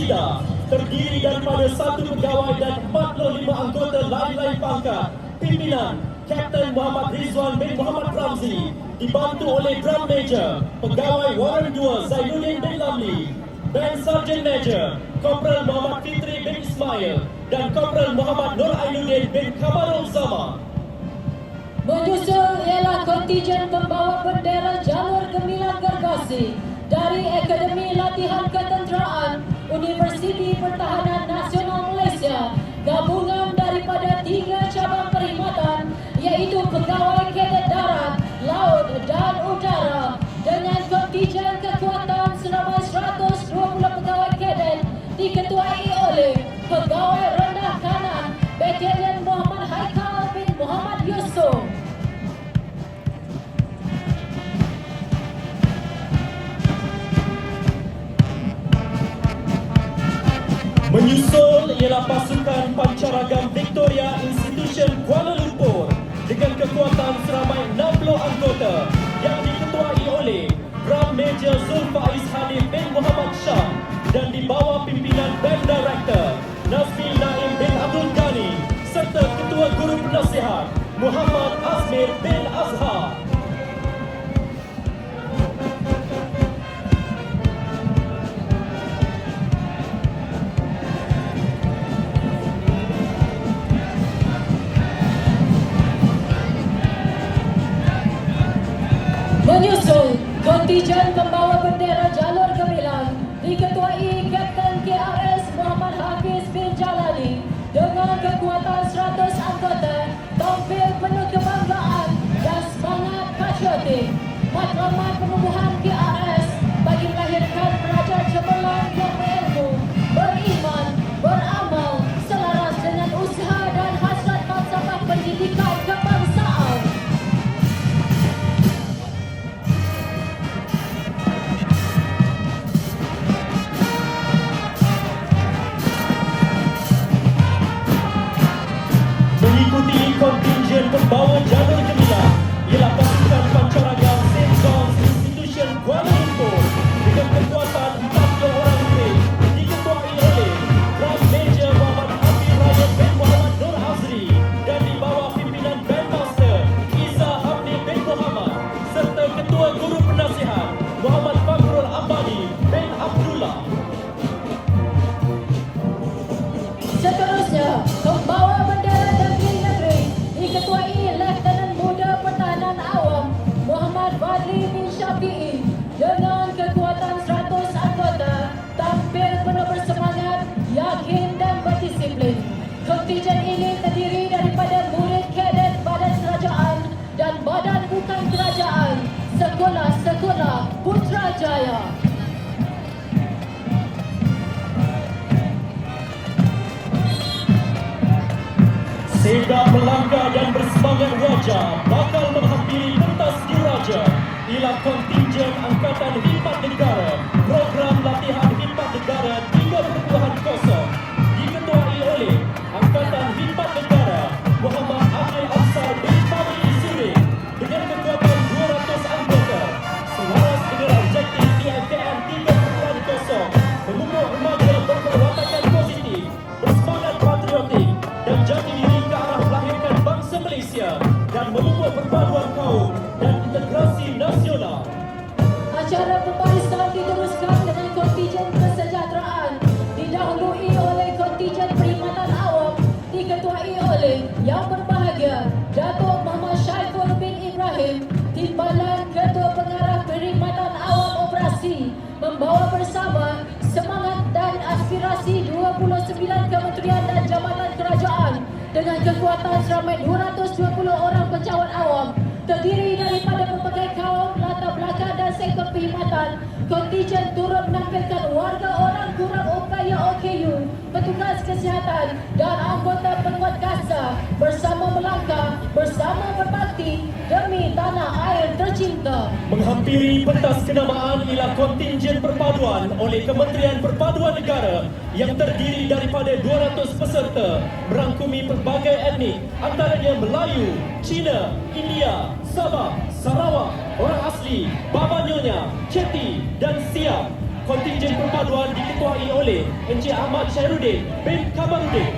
Rashida terdiri daripada 1 pegawai dan 45 anggota lain-lain pangkat. Pimpinan Kapten Muhammad Rizwan bin Muhammad Ramzi dibantu oleh Drum Major Pegawai Warren 2 Zainuddin bin Lamli, Band Sergeant Major Korporal Muhammad Fitri bin Ismail dan Korporal Muhammad Nur Ainuddin bin Kamarul Zama. Menyusul ialah kontijen pembawa bendera jalur gemilang gergasi dari Akademi Latihan Ketenteraan Universiti Pertahanan Nasional Malaysia, gabungan daripada 3 cabang perkhidmatan iaitu Pegawai Kadet Darat, Laut dan Udara dengan kontijen kekuatan seramai 120 pegawai kadet diketuai oleh Pegawai Rendah Kanan Batalion Muhammad Haikal bin Muhammad Yusof. Menyusul ialah pasukan pancaragam Victoria Institution Kuala Lumpur dengan kekuatan seramai 60 anggota yang diketuai oleh Drum Major Zulfaiz Hanif bin Muhammad Shah dan di bawah pimpinan Band Director Nazmi Naim bin Abdul Ghani serta Ketua Guru Penasihat Muhammad Azmir bin Azhar. Menyusul kontijen pembawa bendera jalur gemilang diketuai Kapten KRS Muhammad Hafiz bin Jalani dengan kekuatan 100 anggota tampil penuh kebanggaan dan semangat patriotik. Matlamat penubuhan KRS bagi melahirkan pelajar cemerlang yang berilmu, beriman, beramal, selaras dengan usaha dan hasrat falsafah pendidikan kebangsaan. Mengikuti kontinjen pembawa jalur gemilang ialah pasukan pancaragam St. John's Institution Kuala Lumpur dengan kekuatan 40 orang lebih diketuai oleh Drum Major Muhammad Abdul Rayyan bin Muhammad Nur Azri dan di bawah pimpinan Bandmaster Iza Hamdi bin Muhammad serta Ketua Guru Penasihat Muhammad Fakhrul Ambani bin Abdullah. Seterusnya, pembawa bendera negeri diketuai Letnan Muda Pertahanan Awam Muhammad Fadli bin Syafi'i dengan kekuatan 100 anggota tampil penuh bersemangat, yakin dan berdisiplin. Kontijen ini terdiri daripada murid kadet badan kerajaan dan badan bukan kerajaan sekolah-sekolah Putrajaya. Segak melangkah dan bersemangat wajah bakal menghampiri pentas diraja ialah kontinjen Angkatan Khidmat Negara Program Latihan Khidmat Negara 3.0 diketuai oleh Angkatan Khidmat Negara Muhammad Abdul Absar bin Fahmi Surin dengan kekuatan 200 anggota selaras dengan objektif TIKM 3.0 memupuk remaja berperwatakan positif, bersemangat patriotik dan jati diri ke arah melahirkan bangsa Malaysia dan memupuk perpaduan kaum dan integrasi nasional. Acara pembarisan diteruskan dengan kontijen kesejahteraan didahului oleh kontijen perkhidmatan awam diketuai oleh Yang Berbahagia Datuk Muhammad Syaiful bin Ibrahim, Timbalan Ketua Pengarah Perkhidmatan Awam Operasi, membawa bersama semangat dan aspirasi 29 kementerian dan jabatan kerajaan dengan kekuatan seramai 220 orang pejabat awam terdiri daripada pelbagai kaum, latar belakang dan sektor perkhidmatan. Kontijen turut menampilkan warga orang kurang upaya OKU, petugas kesihatan dan anggota penguat kasa bersama melangkah, bersama berbakti demi tanah air tercinta. Menghampiri pentas kenamaan ialah kontinjen perpaduan oleh Kementerian Perpaduan Negara yang terdiri daripada 200 peserta merangkumi pelbagai etnik antaranya Melayu, Cina, India, Sabah, Sarawak, orang asli, Baba Nyonya, Ceti dan Siam. Kontingen perpaduan diketuai oleh Encik Ahmad Syairuddin bin Kamarudin.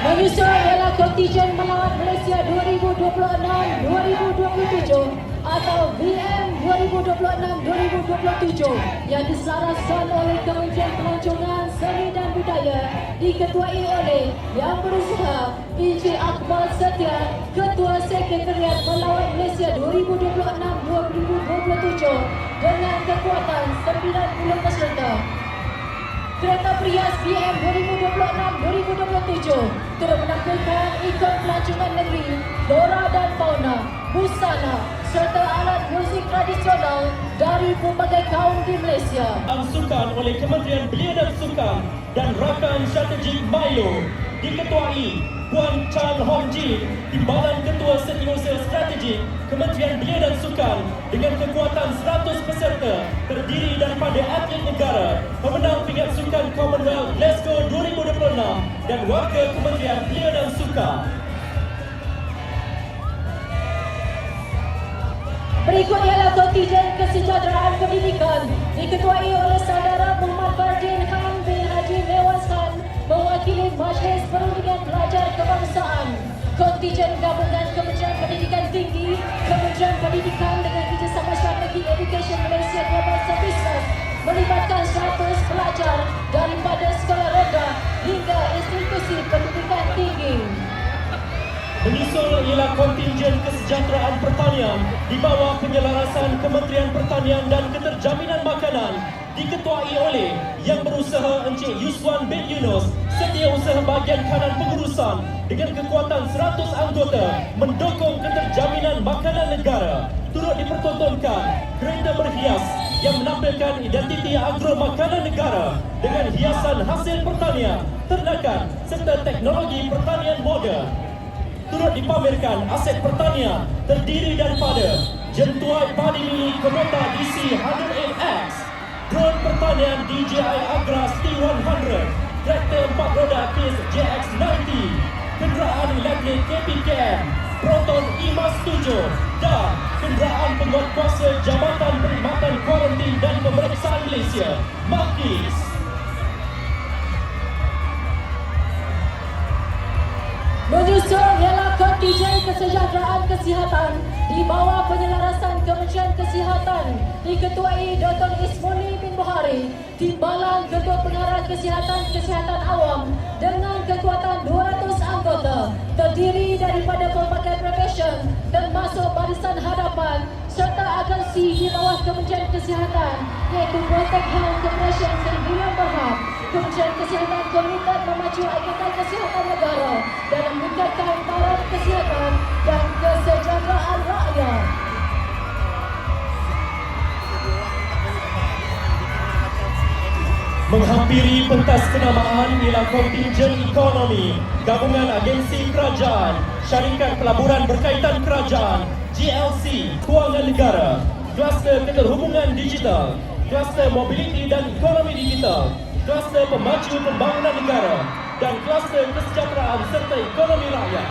Menyusul ialah kontingen melawan Malaysia 2026-2027 atau VM 2026-2027 yang diselaraskan oleh Kementerian Pelancongan Seni dan Budaya diketuai oleh Yang Berusaha Encik Akmal Setia, Ketua Sekretariat Melawan Malaysia 2026-2027 dengan kekuatan 90 peserta. Kereta Prias BM 2026-2027 turut menampilkan ikon pelancongan negeri, flora dan fauna, busana serta alat muzik tradisional dari pelbagai kaum di Malaysia. Angsukan oleh Kementerian Belia dan Sukan dan Rakan Strategik Milo diketuai Puan Chan Hong Jin, Timbalan Ketua Setiausaha Strategik Kementerian Belia dan Sukan dengan kekuatan 100 peserta terdiri daripada atlet negara, pemenang pingat sukan Commonwealth Glasgow 2026 dan warga Kementerian Belia dan Sukan. Berikut ialah kontingen kesejahteraan pendidikan diketuai oleh Saudara Muhammad Fardin Khan bin Haji Mewas Khan mewakili Majlis Perundingan Pelajar Kebangsaan. Kontingen gabungan Kementerian Pendidikan Tinggi, Kementerian Pendidikan dengan kerjasama Strategi Education Malaysia Global Services melibatkan 100 pelajar daripada sekolah rendah hingga institusi pendidikan tinggi. Menyusul ialah kontingen kesejahteraan pertanian di bawah penyelarasan Kementerian Pertanian dan Keterjaminan Makanan diketuai oleh Yang Berusaha Encik Yuswan bin Yunus, Setiausaha Bahagian Kanan Pengurusan dengan kekuatan 100 anggota mendukung keterjaminan makanan negara. Turut dipertontonkan kereta berhias yang menampilkan identiti agro makanan negara dengan hiasan hasil pertanian, ternakan serta teknologi pertanian moden. Turut dipamerkan aset pertanian terdiri daripada jentuai padi mini Kubota DC 108X, drone pertanian DJI Agras T100, traktor 4 roda KIS JX90, kenderaan elektrik KPKM, Proton IMAS 7 dan kenderaan penguat kuasa Jabatan Perkhidmatan Kuarantin dan Pemeriksaan Malaysia, MAKIS. Menyusul ialah kontingen kesejahteraan kesihatan di bawah penyelarasan Kementerian Kesihatan diketuai Dr. Ismuli bin Buhari, Timbalan Ketua Pengarah Kesihatan Awam dengan kekuatan 200 anggota terdiri daripada pelbagai profesion termasuk barisan hadapan serta agensi di bawah Kementerian Kesihatan iaitu Protect Health Corporation Sdn Bhd, Kementerian Kesihatan Komited memacu Ikatan Kesihatan Negara dalam meningkatkan taraf kesihatan dan kesejahteraan rakyat. Menghampiri pentas kenamaan ialah kontingen ekonomi, gabungan agensi kerajaan, syarikat pelaburan berkaitan kerajaan, GLC, kewangan negara, kluster keterhubungan digital, kluster mobiliti dan ekonomi digital, kluster pemacu pembangunan negara dan kluster kesejahteraan serta ekonomi rakyat.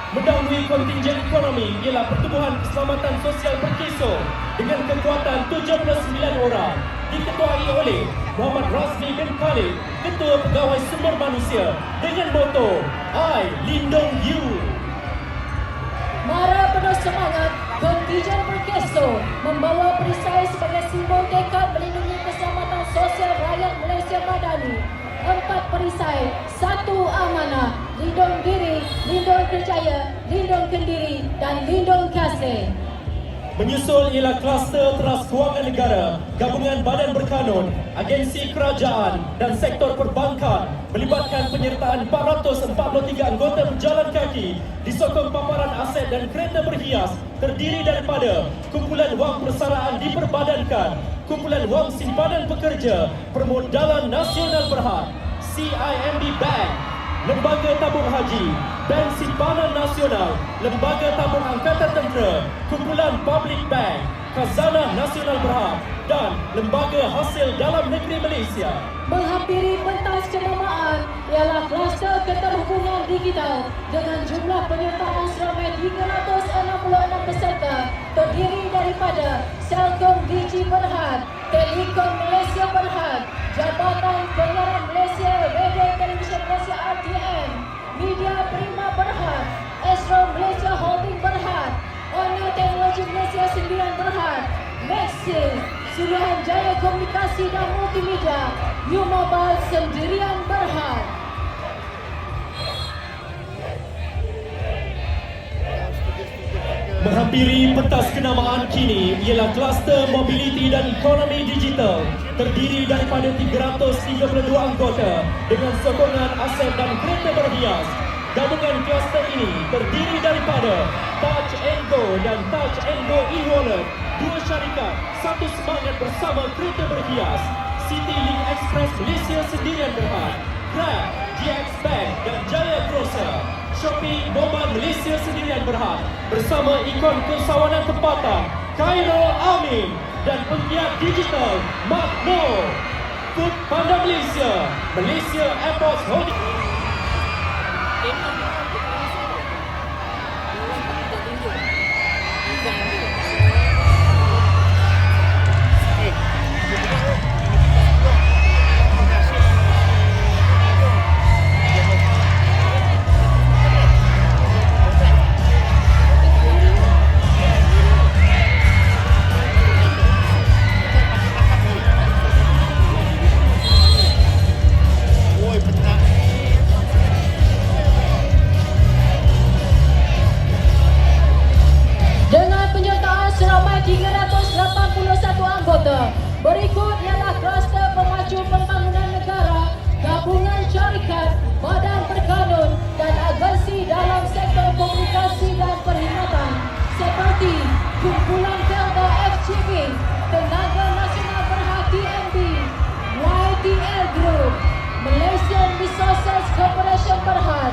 Mendahului kontingen ekonomi ialah Pertubuhan Keselamatan Sosial Perkiso dengan kekuatan 79 orang diketuai oleh Muhammad Razmi bin Khalid, Ketua Pegawai Sumber Manusia dengan moto I Lindung You. Mara penuh semangat, kontingen Perkeso membawa perisai sebagai simbol tekad melindungi keselamatan sosial rakyat Malaysia Madani. 4 perisai, 1 amanah, lindung diri, lindung kerjaya, lindung kendiri dan lindung kasih. Menyusul ialah kluster teras kewangan negara, gabungan badan berkanun, agensi kerajaan dan sektor perbankan melibatkan penyertaan 443 anggota berjalan kaki disokong paparan aset dan kereta berhias terdiri daripada kumpulan wang persaraan diperbadankan, kumpulan wang simpanan pekerja, permodalan nasional berhad, CIMB Bank, Lembaga Tabung Haji, Bank Simpanan Nasional, Lembaga Tabung Angkatan Tentera, Kumpulan Public Bank, Khazanah Nasional Berhad dan Lembaga Hasil Dalam Negeri Malaysia. Menghampiri pentas kenamaan ialah kluster keterhubungan digital dengan jumlah penyertaan seramai 366 peserta terdiri daripada Celcom Digi Berhad, Telekom Malaysia Berhad, Jabatan Penyiaran Malaysia, Radio Television Malaysia RTM, Media Prima Berhad, Astro Malaysia Holding Berhad, Honor Teknologi Malaysia Sendirian Berhad, Maxil, Suruhanjaya Komunikasi dan Multimedia, U-Mobile Sendirian Berhad. Menghampiri pentas kenamaan kini ialah kluster mobiliti dan ekonomi digital terdiri daripada 332 anggota dengan sokongan aset dan kereta berhias. Gabungan kluster ini terdiri daripada Touch & Go dan Touch & Go e-wallet, dua syarikat, satu semangat bersama kereta berhias. CityLink Express Malaysia Sendirian Berhad, Grab, GX Bank dan Jaya Grocer, Shopee Mobile Malaysia Sendirian Berhad bersama ikon kesawanan tempatan Khairul Amin dan penggiat digital Magno, Food Panda Malaysia, Malaysia Airports Holding. Berikut ialah kluster pemacu pembangunan negara, gabungan syarikat, badan berkanun dan agensi dalam sektor komunikasi dan perkhidmatan seperti Kumpulan Telco FGB, Tenaga Nasional Berhad TNB, YTL Group, Malaysian Resources Corporation Berhad,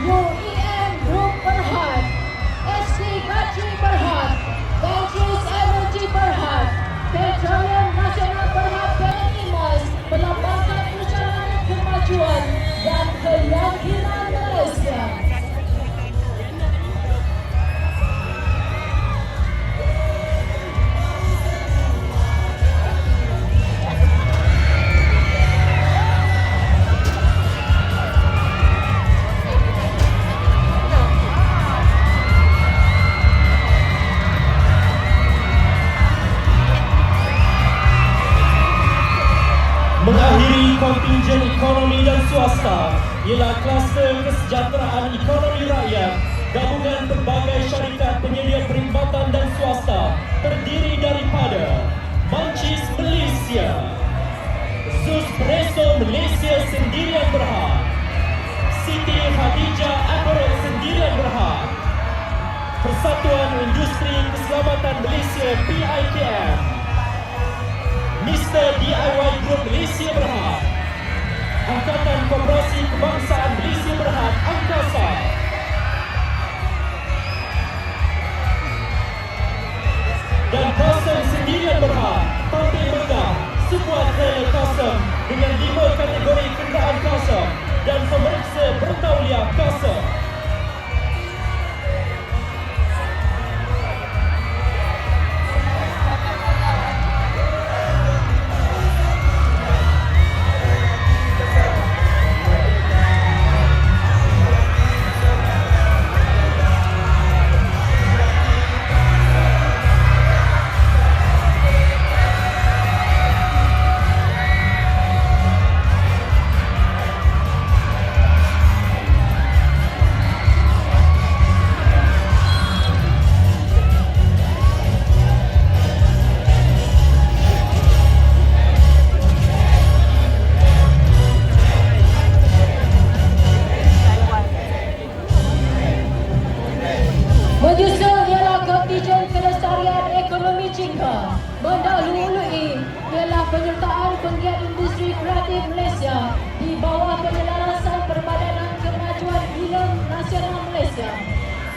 UEM Group Berhad, SC Battery Berhad, Ventures Energy Berhad, Petroleum Nasional Berhad Petronas melambangkan perjalanan kemajuan dan keyakinan Malaysia. Mengakhiri kontingen ekonomi dan swasta ialah kluster kesejahteraan ekonomi rakyat, gabungan pelbagai syarikat penyedia perkhidmatan dan swasta terdiri daripada Mancis Malaysia, Suspresso Malaysia Sendirian Berhad, Siti Khadijah Apparel Sendirian Berhad, Persatuan Industri Keselamatan Malaysia PIKM, Mr. DIY Group Malaysia Berhad, Angkatan Koperasi Kebangsaan Malaysia Berhad Angkasa, dan Custom Sendirian Berhad tampil megah sebuah trailer custom dengan 5 kategori kenderaan custom dan pemeriksa bertauliah custom. Menyusul ialah kontingen kelestarian ekonomi Jingga. Mendahului ialah penyertaan penggiat industri kreatif Malaysia di bawah penyelarasan Perbadanan Kemajuan Filem Nasional Malaysia.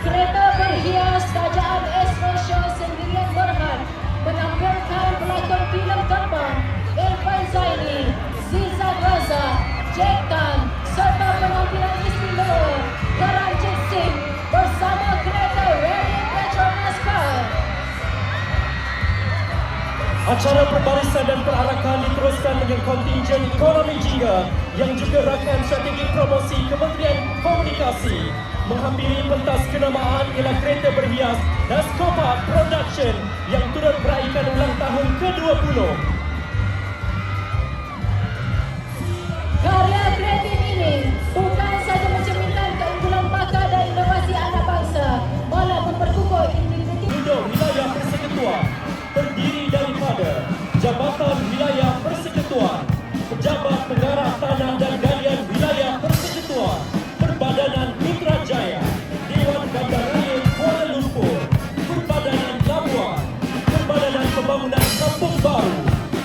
Kereta berhias Kerajaan S. Rosha Sendirian Berhad menampilkan pelakon filem terbang Irfan Zaini, Zizan Raza, Jack Tan serta penampilan istimewa Karanjit Singh bersama kereta Radiant Petronas Car. Acara perbarisan dan perarakan diteruskan dengan kontingen ekonomi jingga yang juga rakan strategi promosi Kementerian Komunikasi. Menghampiri pentas kenamaan ialah kereta berhias Nascopa Production yang turut meraihkan ulang tahun ke-20. Karya kreatif ini bukan sahaja mencerminkan keunggulan pakar dan inovasi anak bangsa, malah memperkukuh integritas. Undang Wilayah Persekutuan terdiri daripada Jabatan Wilayah Persekutuan, Pejabat Pengarah Tanah dan Galian Wilayah Persekutuan, Perbadanan Mitra Jaya, Dewan Bandaraya Kuala Lumpur, Perbadanan Labuan, Perbadanan Pembangunan Kampung Baru,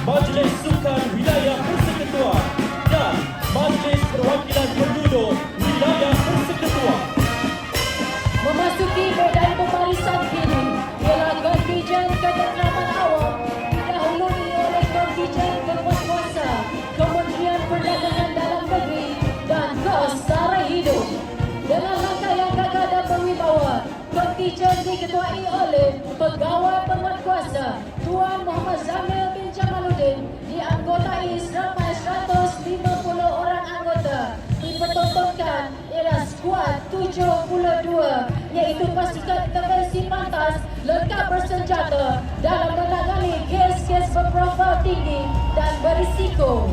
Majlis Sukan Wilayah Persekutuan dan Majlis Perwakilan Penduduk Wilayah Persekutuan. Memasuki medan pembarisan kini ialah kontingen ketenteraman awam didahului oleh kontingen berkuasa Kementerian Perdagangan Dalam Negeri dan Kos Sara Hidup. Dengan langkah yang gagah dan berwibawa, kontingen diketuai oleh Pegawai Penguatkuasa Tuan Muhammad Zamil bin Jamaluddin, dianggotai seramai 150 orang anggota. Dipertontonkan ialah skuad 72 iaitu pasukan intervensi pantas lengkap bersenjata dalam menangani kes-kes berprofil tinggi dan berisiko.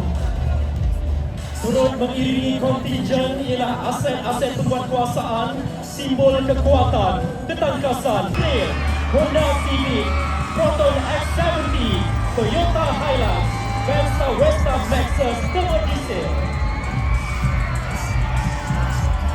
Turut mengiringi kontingen ialah aset-aset penguatkuasaan, simbol kekuatan, ketangkasan, Trail, Honda Civic, Proton X70, Toyota Hilux, Venza Westa Lexus Turbo Diesel.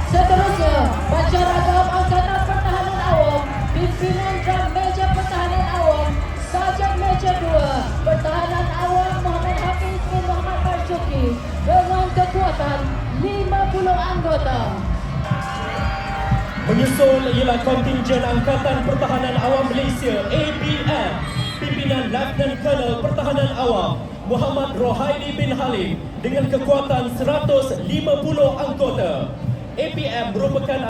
Seterusnya, baca ragam Angkatan Pertahanan Awam, Pimpinan Dram Meja Pertahanan Awam, Sarjan Meja 2, Pertahanan Awam Muhammad Hafiz bin Muhammad Marzuki dengan kekuatan 50 anggota. Menyusul ialah kontingen Angkatan Pertahanan Awam Malaysia ABM, Pimpinan Lieutenant Colonel Pertahanan Awam Muhammad Rohaili bin Halim dengan kekuatan 150 anggota. APM merupakan